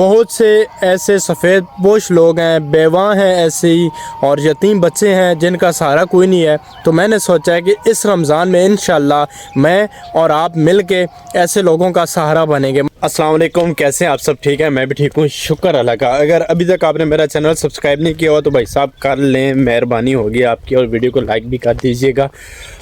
बहुत से ऐसे सफ़ेद पोश लोग हैं, बेवां हैं ऐसे ही, और यतीम बच्चे हैं जिनका सहारा कोई नहीं है। तो मैंने सोचा है कि इस रमज़ान में इंशाल्लाह मैं और आप मिल के ऐसे लोगों का सहारा बनेंगे। अस्सलाम वालेकुम, कैसे हैं आप सब? ठीक है, मैं भी ठीक हूँ, शुक्र अल्लाह का। अगर अभी तक आपने मेरा चैनल सब्सक्राइब नहीं किया हो तो भाई साहब कर लें, मेहरबानी होगी आपकी, और वीडियो को लाइक भी कर दीजिएगा।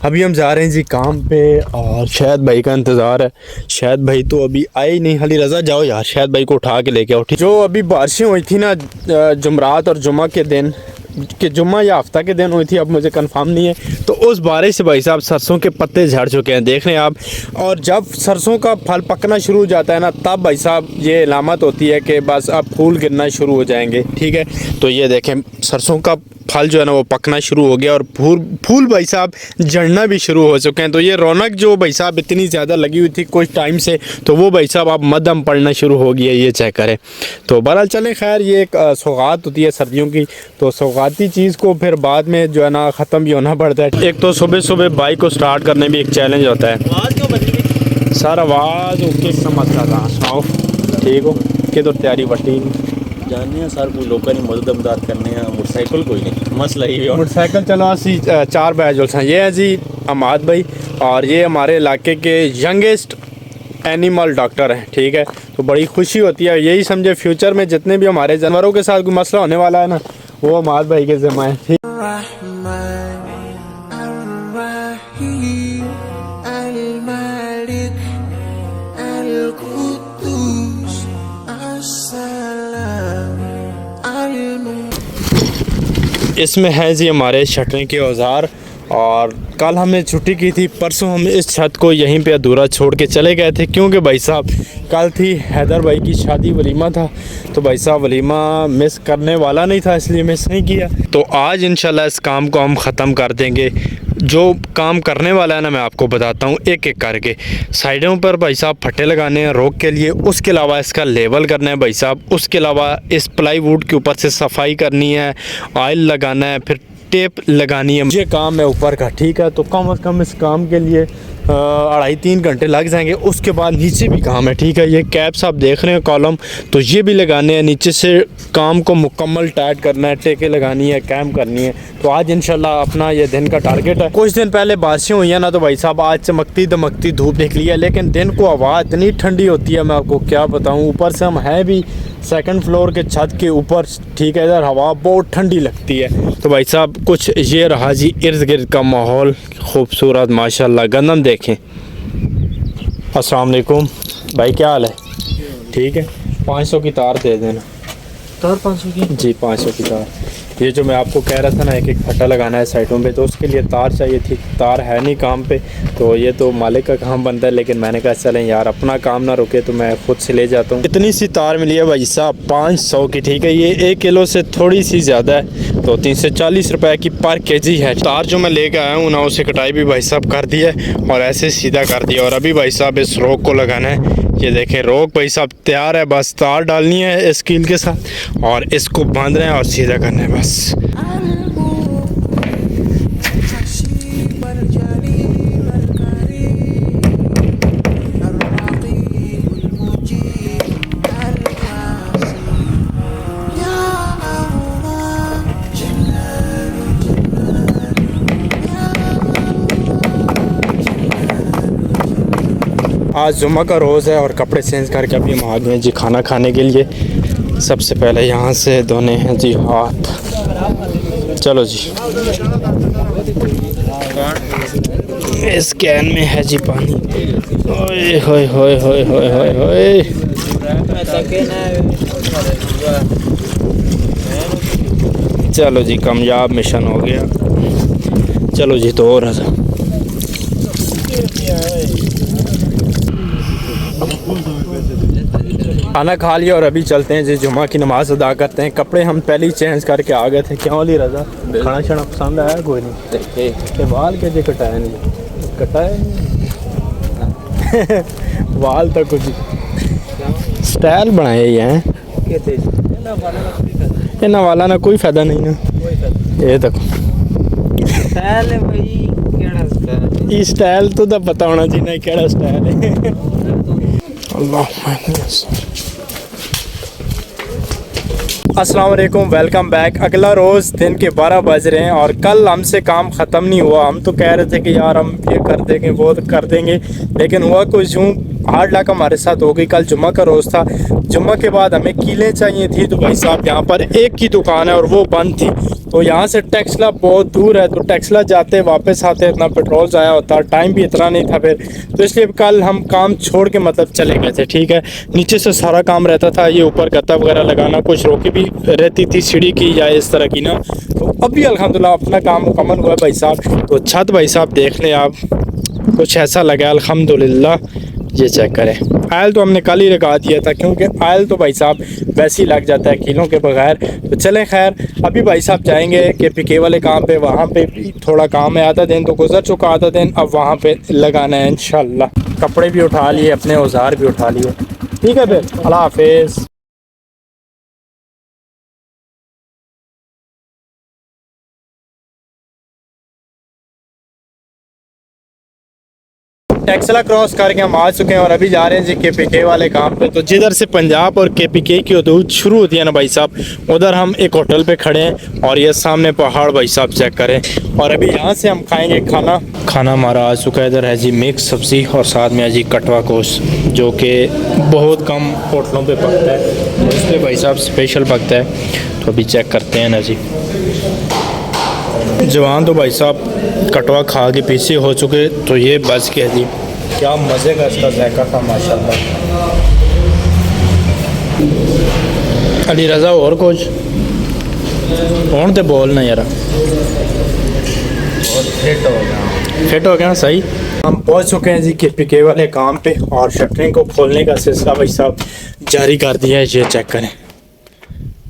अभी हम जा रहे हैं जी काम पे, और शायद भाई का इंतज़ार है। शायद भाई तो अभी आए ही नहीं। हाली रज़ा जाओ यार, शायद भाई को उठा के लेके आओ। जो अभी बारिशें हुई थी ना जुमरात और जुमा के दिन, कि जुम्मा या हफ्ता के दिन हुई थी, अब मुझे कंफर्म नहीं है, तो उस बारिश से भाई साहब सरसों के पत्ते झड़ चुके हैं, देख रहे हैं आप। और जब सरसों का फल पकना शुरू हो जाता है ना, तब भाई साहब ये अलामत होती है कि बस अब फूल गिरना शुरू हो जाएंगे। ठीक है, तो ये देखें सरसों का फल जो है ना वो पकना शुरू हो गया, और फूल भाई साहब झड़ना भी शुरू हो चुके हैं। तो ये रौनक जो भाई साहब इतनी ज़्यादा लगी हुई थी कुछ टाइम से, तो वो भाई साहब अब मद्धम पड़ना शुरू हो गया, ये चेक करें। तो बहरहाल चलें, खैर ये एक सौगात होती है सर्दियों की, तो सौगाती चीज़ को फिर बाद में जो है ना ख़त्म भी होना पड़ता है। एक तो सुबह सुबह बाइक को स्टार्ट करने भी एक चैलेंज होता है। सर आवाज़ ओके समझता था, सुनाओ ठीक हो कि तो तैयारी वटी जाने हैं सर, कोई लोग नहीं मदद अमदाद करने हैं, मोटरसाइकिल कोई नहीं मसला ही है। मोटरसाइकिल चलो असी 4 बैच हैं। ये है जी अमाद भाई, और ये हमारे इलाके के यंगेस्ट एनिमल डॉक्टर हैं। ठीक है, तो बड़ी खुशी होती है, यही समझे फ्यूचर में जितने भी हमारे जानवरों के साथ कोई मसला होने वाला है ना, वो अमाद भाई के ज़िम्मा है। ठीक इसमें है जी हमारे शटरिंग के औज़ार, और कल हमने छुट्टी की थी, परसों हम इस छत को यहीं पे अधूरा छोड़ के चले गए थे, क्योंकि भाई साहब कल थी हैदर भाई की शादी, वलीमा था, तो भाई साहब वलीमा मिस करने वाला नहीं था, इसलिए मिस नहीं किया। तो आज इंशाल्लाह इस काम को हम ख़त्म कर देंगे। जो काम करने वाला है ना, मैं आपको बताता हूँ एक एक करके। साइडों पर भाई साहब फट्टे लगाने हैं रोक के लिए, उसके अलावा इसका लेवल करना है भाई साहब, उसके अलावा इस प्लाईवुड के ऊपर से सफाई करनी है, ऑयल लगाना है, फिर टेप लगानी है। मुझे काम है ऊपर का, ठीक है, तो कम से कम इस काम के लिए 2.5-3 घंटे लग जाएंगे। उसके बाद नीचे भी काम है, ठीक है, ये कैप्स आप देख रहे हैं कॉलम, तो ये भी लगाने हैं, नीचे से काम को मुकम्मल टाइट करना है, टेके लगानी है, कैम करनी है। तो आज इंशाल्लाह अपना ये दिन का टारगेट है। कुछ दिन पहले बारिशें हुई हैं ना, तो भाई साहब आज चमकती दमकती धूप निकली है, लेकिन दिन को हवा इतनी ठंडी होती है, मैं आपको क्या बताऊँ। ऊपर से हम हैं भी 2nd फ्लोर के छत के ऊपर, ठीक है, इधर हवा बहुत ठंडी लगती है। तो भाई साहब कुछ ये रहा जी इर्द गिर्द का माहौल, खूबसूरत माशाल्लाह। गंदम देखें। अस्सलाम वालेकुम भाई, क्या हाल है? ठीक है, 500 की तार दे देना। तार 500 की? जी 500 की तार। ये जो मैं आपको कह रहा था ना, एक एक फट्टा लगाना है साइडों पे, तो उसके लिए तार चाहिए थी। तार है नहीं काम पे, तो ये तो मालिक का काम बनता है, लेकिन मैंने कहा चलें यार अपना काम ना रुके, तो मैं खुद से ले जाता हूँ। इतनी सी तार मिली है भाई साहब 500 की, ठीक है, ये 1 किलो से थोड़ी सी ज़्यादा है, तो 340 रुपये की पर केजी है। तार जो मैं लेकर आया हूँ ना, उसे कटाई भी भाई साहब कर दी है, और ऐसे सीधा कर दिया। और अभी भाई साहब इस रोक को लगाना है, ये देखें रोक भाई साहब तैयार है, बस तार डालनी है इस कील के साथ, और इसको बांधना है और सीधा करना है बस। आज जुम्मा का रोज़ है, और कपड़े चेंज करके अभी हम आ गए हैं जी खाना खाने के लिए। सबसे पहले यहाँ से धोने हैं जी हाथ। चलो जी, इस कैन में है जी पानी। ओए होए होए होए होए होए होए, चलो जी कामयाब मिशन हो गया। चलो जी, तो और खाना खा लिया, और अभी चलते हैं जी जुम्मा की नमाज़ अदा करते हैं। कपड़े हम पहले ही चेंज करके आ गए थे। क्यों ली रज़ा, खाना शाना पसंद आया? कोई नहीं, बाल के जे कटाया नहीं, कटाया नहीं बाल तो कुछ स्टाइल बनाए ही हैं, इन्होंने वाला ना कोई फ़ायदा नहीं ना। ये देखो स्टाइल तो पता होना चाहिए क्या स्टाइल है। अल्लाह अस्सलाम वालेकुम, वेलकम बैक। अगला रोज़ दिन के 12 बज रहे हैं और कल हमसे काम ख़त्म नहीं हुआ। हम तो कह रहे थे कि यार हम ये कर देंगे वो कर देंगे, लेकिन हुआ कुछ यूँ हार्ड लक हमारे साथ हो गई। कल जुम्मा का रोज़ था, जुम्मा के बाद हमें कीलें चाहिए थी, तो भाई साहब यहाँ पर एक की दुकान है और वो बंद थी। तो यहाँ से टेक्सला बहुत दूर है, तो टेक्सला जाते वापस आते इतना पेट्रोल ज़ाया होता, टाइम भी इतना नहीं था फिर, तो इसलिए कल हम काम छोड़ के मतलब चले गए थे। ठीक है, नीचे से सारा काम रहता था, ये ऊपर गत्ता वगैरह लगाना, कुछ रोकी भी रहती थी सीढ़ी की या इस तरह की ना। तो अभी अल्हम्दुलिल्लाह अपना काम मुकम्मल हुआ है भाई साहब। तो छत भाई साहब देख लें आप, कुछ ऐसा लगा अल्हम्दुलिल्लाह। ये चेक करें, आयल तो हमने कल ही लगा दिया था, क्योंकि आयल तो भाई साहब वैसे ही लग जाता है कीलों के बगैर। तो चलें खैर, अभी भाई साहब जाएंगे KPK वाले काम पे, वहाँ पे भी थोड़ा काम है। आधा दिन तो गुजर चुका, आधा दिन अब वहाँ पे लगाना है इंशाल्लाह। कपड़े भी उठा लिए, अपने औजार भी उठा लिए। ठीक है फिर, अल्लाह हाफिज़। टेक्सला क्रॉस करके हम आ चुके हैं और अभी जा रहे हैं जी KPK वाले काम पे। तो जिधर से पंजाब और KPK की हदूद शुरू होती है ना भाई साहब, उधर हम एक होटल पे खड़े हैं और ये सामने पहाड़ भाई साहब चेक करें। और अभी यहाँ से हम खाएंगे खाना हमारा आ चुका है। इधर है जी मिक्स सब्ज़ी और साथ में है जी कटवा गोश्त, जो कि बहुत कम होटलों पर पकता है, उस पर भाई साहब स्पेशल पकता है। तो अभी चेक करते हैं ना जी। जवान तो भाई साहब कटवा खा के पीछे हो चुके, तो ये बच के जी क्या मज़े का इसका जायका था माशाल्लाह। अली रज़ा और कुछ कौन थे बोलना यार, फिट हो गया सही। हम पहुंच चुके हैं जी KPK वाले काम पे और शटरिंग को खोलने का सिलसिला भाई साहब जारी कर दिया है। ये चेक करें,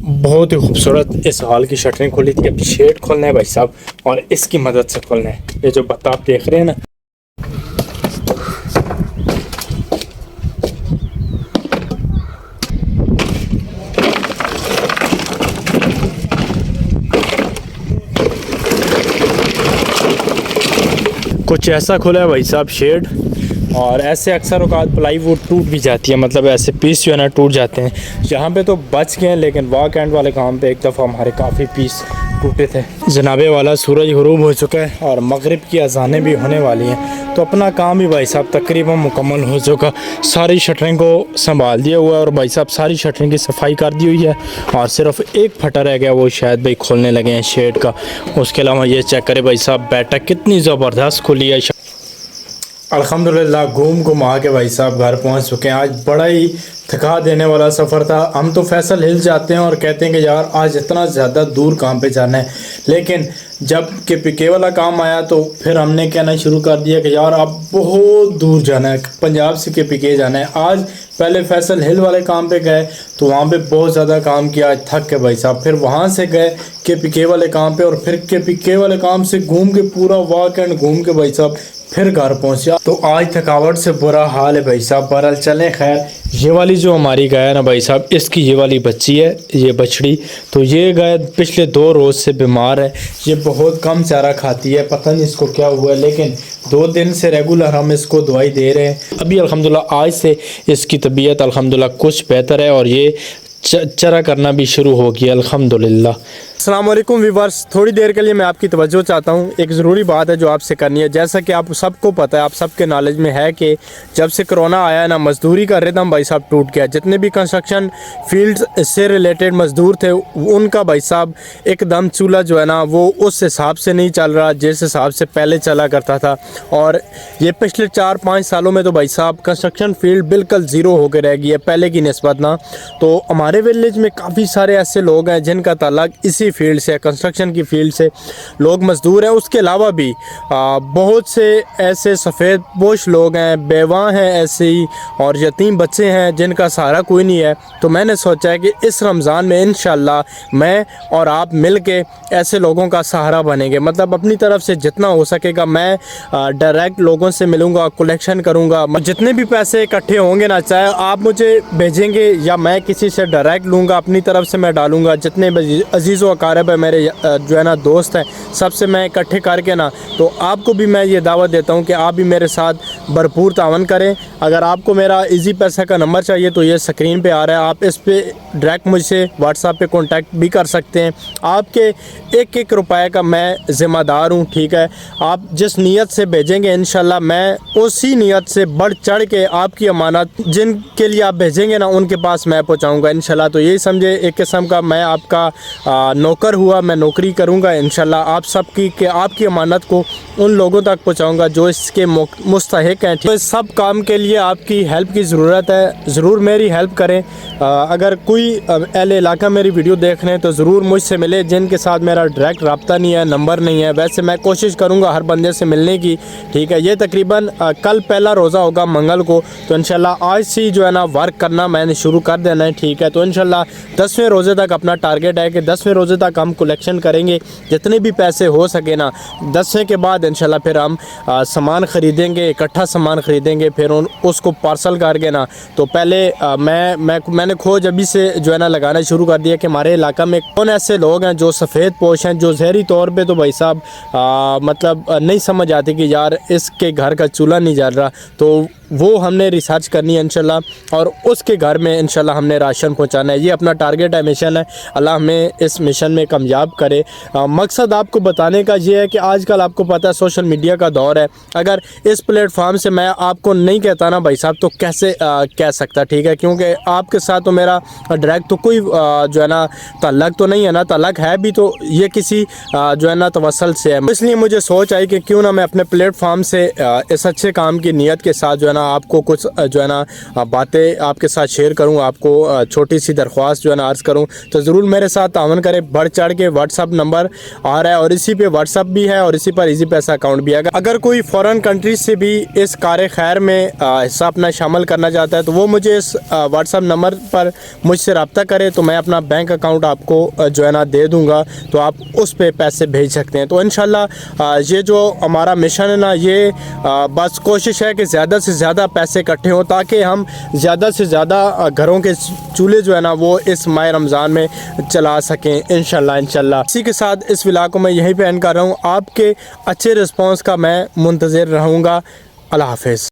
बहुत ही खूबसूरत इस हॉल की शटरिंग खोली थी। अब शेड खोलना है भाई साहब और इसकी मदद से खोलना है। ये जो बत्ता आप देख रहे हैं ना, कुछ ऐसा खुला है भाई साहब शेड। और ऐसे अक्सर औकात प्लाईवुड टूट भी जाती है, मतलब ऐसे पीस जो है ना टूट जाते हैं। यहाँ पे तो बच गए हैं, लेकिन वॉक एंड वाले काम पे एक दफ़ा हमारे काफ़ी पीस टूटे थे। जनाबे वाला सूरज गुरूब हो चुका है और मगरिब की अजानें भी होने वाली हैं, तो अपना काम भी भाई साहब तकरीबन मुकम्मल हो चुका। सारी शटरिंग को संभाल दिया हुआ है और भाई साहब सारी शटरिंग की सफाई कर दी हुई है और सिर्फ एक फटा रह गया, वो शायद भाई खोलने लगे हैं शेड का। उसके अलावा ये चेक करें भाई साहब, बैठक कितनी ज़बरदस्त खुली है। अल्हम्दुलिल्लाह घूम घुमा के भाई साहब घर पहुंच चुके हैं। आज बड़ा ही थका देने वाला सफ़र था। हम तो फैसल हिल जाते हैं और कहते हैं कि यार आज इतना ज़्यादा दूर काम पे जाना है, लेकिन जब KPK वाला काम आया तो फिर हमने कहना शुरू कर दिया कि यार अब बहुत दूर जाना है, पंजाब से KPK जाना है। आज पहले फैसल हिल वाले काम पे गए तो वहाँ पे बहुत ज़्यादा काम किया, आज थक के भाई साहब। फिर वहाँ से गए KPK वाले काम पे और फिर KPK वाले काम से घूम के पूरा वॉक एंड घूम के भाई साहब फिर घर पहुंचा। तो आज थकावट से बुरा हाल है भाई साहब। बहरहाल चलें खैर। ये वाली जो हमारी गाय है ना भाई साहब, इसकी ये वाली बच्ची है, ये बछड़ी। तो ये गाय पिछले 2 रोज़ से बीमार है, ये बहुत कम चारा खाती है, पता नहीं इसको क्या हुआ है, लेकिन 2 दिन से रेगुलर हम इसको दवाई दे रहे हैं। अभी अल्हम्दुलिल्लाह आज से इसकी तबीयत अल्हम्दुलिल्लाह कुछ बेहतर है और ये चरा करना भी शुरू हो गया अल्हम्दुलिल्लाह। अस्सलाम वालेकुम व्यूअर्स, थोड़ी देर के लिए मैं आपकी तवज्जो चाहता हूँ। एक ज़रूरी बात है जो आपसे करनी है। जैसा कि आप सबको पता है, आप सबके नॉलेज में है कि जब से कोरोना आया है ना, मज़दूरी का रिदम भाई साहब टूट गया। जितने भी कंस्ट्रक्शन फील्ड से रिलेटेड मज़दूर थे, उनका भाई साहब एकदम चूल्हा जो है ना वो उस हिसाब से नहीं चल रहा जिस हिसाब से पहले चला करता था। और ये पिछले 4-5 सालों में तो भाई साहब कंस्ट्रक्शन फील्ड बिल्कुल ज़ीरो होकर रह गई है पहले की निस्बत ना। तो हमारे विलेज में काफ़ी सारे ऐसे लोग हैं जिनका ताल्लुक इसी फील्ड से, कंस्ट्रक्शन की फील्ड से लोग मज़दूर हैं। उसके अलावा भी बहुत से ऐसे सफ़ेद पोश लोग हैं, बेवां हैं ऐसे ही, और यतीम बच्चे हैं जिनका सहारा कोई नहीं है। तो मैंने सोचा है कि इस रमज़ान में इंशाल्लाह मैं और आप मिल के ऐसे लोगों का सहारा बनेंगे। मतलब अपनी तरफ से जितना हो सकेगा मैं डायरेक्ट लोगों से मिलूँगा, कलेक्शन करूँगा। जितने भी पैसे इकट्ठे होंगे ना, चाहे आप मुझे भेजेंगे या मैं किसी से डायरेक्ट लूँगा, अपनी तरफ से मैं डालूँगा। जितने अजीज़ व अकारब है, मेरे जो है ना दोस्त हैं, सबसे मैं इकट्ठे करके ना, तो आपको भी मैं ये दावत देता हूँ कि आप भी मेरे साथ भरपूर तावन करें। अगर आपको मेरा इजी पैसा का नंबर चाहिए तो ये स्क्रीन पे आ रहा है, आप इस पे डायरेक्ट मुझसे व्हाट्सएप पे कांटेक्ट भी कर सकते हैं। आपके एक एक रुपए का मैं ज़िम्मेदार हूँ, ठीक है। आप जिस नीयत से भेजेंगे इंशाल्लाह मैं उसी नीयत से बढ़ चढ़ के आपकी अमानत जिनके लिए आप भेजेंगे ना उनके पास मैं पहुँचाऊँगा इंशाल्लाह। तो यही समझे एक किस्म का मैं आपका नौकर हुआ, मैं नौकरी करूँगा इंशाल्लाह आप सबकी, कि आपकी अमानत को उन लोगों तक पहुँचाऊँगा जो इसके मुस्तहिक हैं। तो इस सब काम के लिए आपकी हेल्प की ज़रूरत है, ज़रूर मेरी हेल्प करें। अगर कोई अहले इलाका मेरी वीडियो देख रहे हैं तो ज़रूर मुझसे मिले, जिनके साथ मेरा डायरेक्ट रब्ता नहीं है, नंबर नहीं है। वैसे मैं कोशिश करूँगा हर बंदे से मिलने की, ठीक है। ये तकरीबन कल पहला रोज़ा होगा मंगल को, तो इंशाल्लाह आज से जो है ना वर्क करना मैंने शुरू कर देना है, ठीक है। तो इंशाल्लाह 10वें रोज़े तक अपना टारगेट है कि 10वें रोज़े तक हम कलेक्शन करेंगे जितने भी पैसे हो सके ना। 10वें के बाद इंशाल्लाह फिर हम सामान ख़रीदेंगे, इकट्ठा सामान ख़रीदेंगे, फिर उसको पार्सल करके ना। तो पहले मैंने खोज अभी से जो है ना लगाना शुरू कर दिया कि हमारे इलाका में कौन ऐसे लोग हैं जो सफ़ेद पोश हैं, जो ज़हरी तौर पे तो भाई साहब मतलब नहीं समझ आती कि यार इसके घर का चूल्हा नहीं जल रहा, तो वो हमने रिसर्च करनी है इंशाल्लाह और उसके घर में इंशाल्लाह हमने राशन पहुंचाना है। ये अपना टारगेट है, मिशन है। अल्लाह हमें इस मिशन में कामयाब करे। मकसद आपको बताने का ये है कि आजकल आपको पता है सोशल मीडिया का दौर है। अगर इस प्लेटफॉर्म से मैं आपको नहीं कहता ना भाई साहब तो कैसे कह सकता, ठीक है, क्योंकि आपके साथ तो मेरा डायरेक्ट तो कोई जो है ना तल्लक तो नहीं है ना, तल्लक है भी तो ये किसी जो है ना तवसल से है। इसलिए मुझे सोच आई कि क्यों ना मैं अपने प्लेटफॉर्म से इस अच्छे काम की नीयत के साथ जो है ना आपको कुछ जो है ना बातें आपके साथ शेयर करूं, आपको छोटी सी दरख्वास्त जो है ना अर्ज़ करूं। तो ज़रूर मेरे साथ तावन करें, बढ़ चढ़ के। व्हाट्सअप नंबर आ रहा है और इसी पे व्हाट्सअप भी है और इसी पर इजी पैसा अकाउंट भी है। अगर कोई फ़ॉरेन कंट्रीज से भी इस कार खैर में हिस्सा अपना शामिल करना चाहता है तो वो मुझे इस व्हाट्सअप नंबर पर मुझसे रब्ता करे, तो मैं अपना बैंक अकाउंट आपको जो है ना दे दूँगा, तो आप उस पर पैसे भेज सकते हैं। तो इंशाल्लाह ये जो हमारा मिशन है ना, ये बस कोशिश है कि ज़्यादा से ज़्यादा पैसे इकट्ठे हों ताकि हम ज़्यादा से ज़्यादा घरों के चूल्हे जो है ना वो इस माह रमज़ान में चला सकें इंशाल्लाह। इसी के साथ इस व्लॉग को मैं यहीं पे एंड कर रहा हूँ। आपके अच्छे रिस्पांस का मैं मुंतज़िर रहूँगा। अल्लाह हाफ़िज़।